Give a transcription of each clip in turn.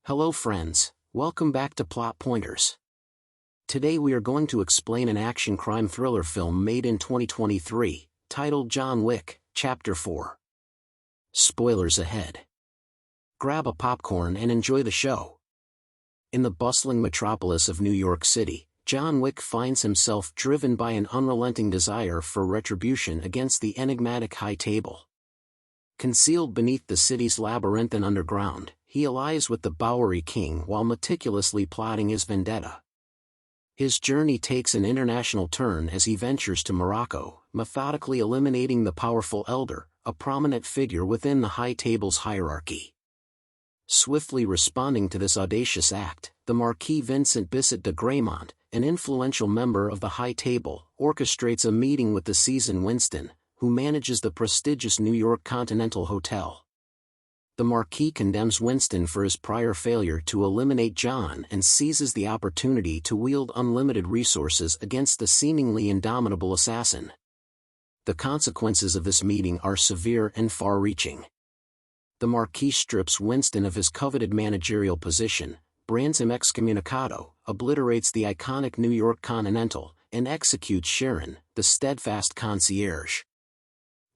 Hello friends, welcome back to Plot Pointers. Today we are going to explain an action crime thriller film made in 2023, titled John Wick, Chapter 4. Spoilers ahead. Grab a popcorn and enjoy the show. In the bustling metropolis of New York City, John Wick finds himself driven by an unrelenting desire for retribution against the enigmatic High Table. Concealed beneath the city's labyrinthine underground, he allies with the Bowery King while meticulously plotting his vendetta. His journey takes an international turn as he ventures to Morocco, methodically eliminating the powerful Elder, a prominent figure within the High Table's hierarchy. Swiftly responding to this audacious act, the Marquis Vincent Bissett de Graymont, an influential member of the High Table, orchestrates a meeting with the seasoned Winston, who manages the prestigious New York Continental Hotel. The Marquis condemns Winston for his prior failure to eliminate John and seizes the opportunity to wield unlimited resources against the seemingly indomitable assassin. The consequences of this meeting are severe and far-reaching. The Marquis strips Winston of his coveted managerial position, brands him excommunicado, obliterates the iconic New York Continental, and executes Sharon, the steadfast concierge.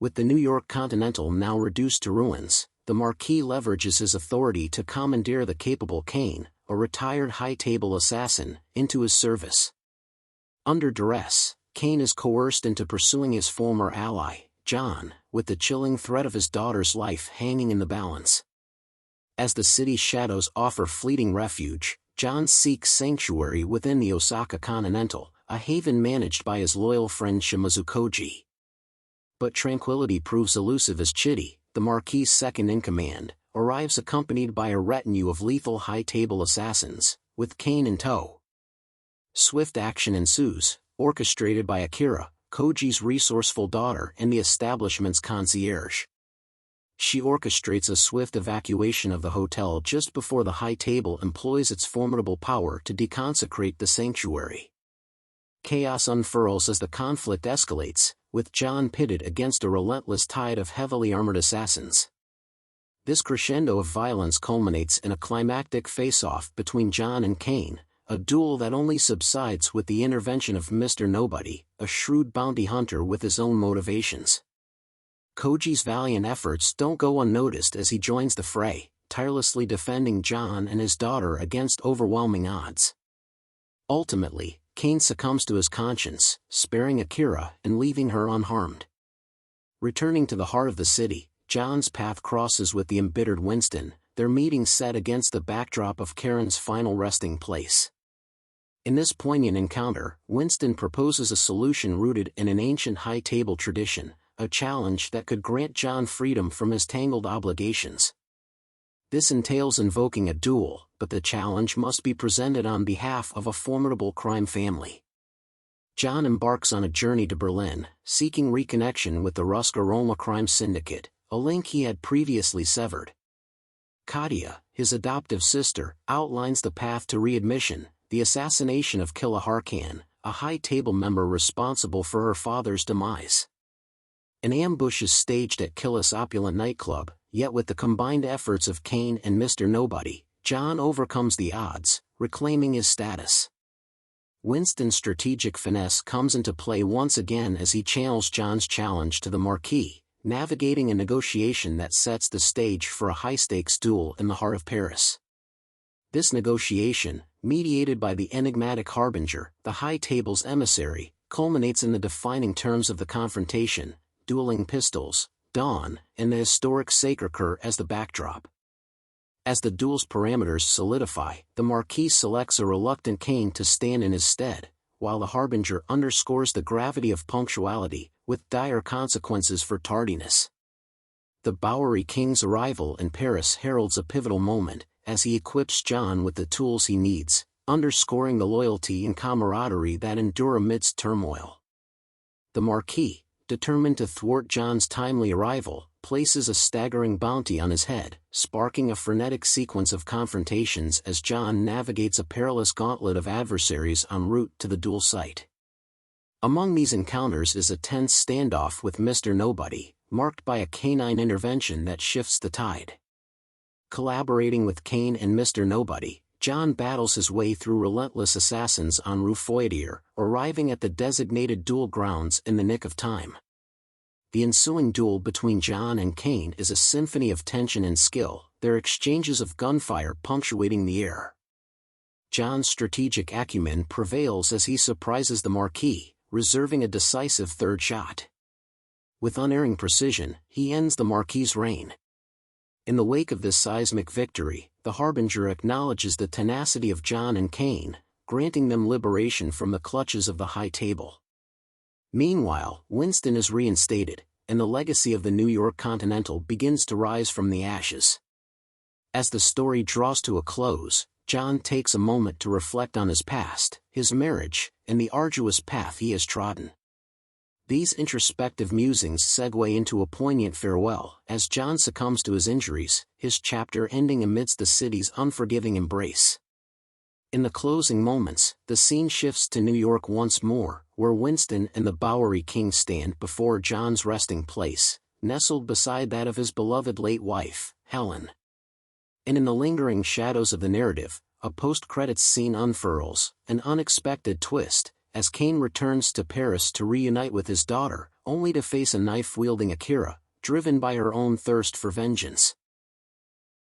With the New York Continental now reduced to ruins, the Marquis leverages his authority to commandeer the capable Kane, a retired High Table assassin, into his service. Under duress, Kane is coerced into pursuing his former ally, John, with the chilling threat of his daughter's life hanging in the balance. As the city's shadows offer fleeting refuge, John seeks sanctuary within the Osaka Continental, a haven managed by his loyal friend Shimizu Koji. But tranquility proves elusive as Chitty, the Marquis' second-in-command, arrives accompanied by a retinue of lethal High Table assassins, with Kane in tow. Swift action ensues, orchestrated by Akira, Koji's resourceful daughter and the establishment's concierge. She orchestrates a swift evacuation of the hotel just before the High Table employs its formidable power to deconsecrate the sanctuary. Chaos unfurls as the conflict escalates, with John pitted against a relentless tide of heavily armored assassins. This crescendo of violence culminates in a climactic face-off between John and Kane, a duel that only subsides with the intervention of Mr. Nobody, a shrewd bounty hunter with his own motivations. Koji's valiant efforts don't go unnoticed as he joins the fray, tirelessly defending John and his daughter against overwhelming odds. Ultimately, Kane succumbs to his conscience, sparing Akira and leaving her unharmed. Returning to the heart of the city, John's path crosses with the embittered Winston, their meeting set against the backdrop of Karen's final resting place. In this poignant encounter, Winston proposes a solution rooted in an ancient High Table tradition, a challenge that could grant John freedom from his tangled obligations. This entails invoking a duel, but the challenge must be presented on behalf of a formidable crime family. John embarks on a journey to Berlin, seeking reconnection with the Ruska-Roma crime syndicate, a link he had previously severed. Katia, his adoptive sister, outlines the path to readmission, the assassination of Killa Harkan, a High Table member responsible for her father's demise. An ambush is staged at Killa's opulent nightclub, yet with the combined efforts of Kane and Mr. Nobody, John overcomes the odds, reclaiming his status. Winston's strategic finesse comes into play once again as he channels John's challenge to the Marquis, navigating a negotiation that sets the stage for a high-stakes duel in the heart of Paris. This negotiation, mediated by the enigmatic Harbinger, the High Table's emissary, culminates in the defining terms of the confrontation: dueling pistols, dawn, and the historic Sacré-Cœur as the backdrop. As the duel's parameters solidify, the Marquis selects a reluctant Kane to stand in his stead, while the Harbinger underscores the gravity of punctuality, with dire consequences for tardiness. The Bowery King's arrival in Paris heralds a pivotal moment, as he equips John with the tools he needs, underscoring the loyalty and camaraderie that endure amidst turmoil. The Marquis, determined to thwart John's timely arrival, places a staggering bounty on his head, sparking a frenetic sequence of confrontations as John navigates a perilous gauntlet of adversaries en route to the duel site. Among these encounters is a tense standoff with Mr. Nobody, marked by a canine intervention that shifts the tide. Collaborating with Kane and Mr. Nobody, John battles his way through relentless assassins en route Foydier, arriving at the designated duel grounds in the nick of time. The ensuing duel between John and Kane is a symphony of tension and skill, their exchanges of gunfire punctuating the air. John's strategic acumen prevails as he surprises the Marquis, reserving a decisive third shot. With unerring precision, he ends the Marquis's reign. In the wake of this seismic victory, the Harbinger acknowledges the tenacity of John and Kane, granting them liberation from the clutches of the High Table. Meanwhile, Winston is reinstated, and the legacy of the New York Continental begins to rise from the ashes. As the story draws to a close, John takes a moment to reflect on his past, his marriage, and the arduous path he has trodden. These introspective musings segue into a poignant farewell as John succumbs to his injuries, his chapter ending amidst the city's unforgiving embrace. In the closing moments, the scene shifts to New York once more, where Winston and the Bowery King stand before John's resting place, nestled beside that of his beloved late wife, Helen. And in the lingering shadows of the narrative, a post-credits scene unfurls, an unexpected twist, as Kane returns to Paris to reunite with his daughter, only to face a knife-wielding Akira, driven by her own thirst for vengeance.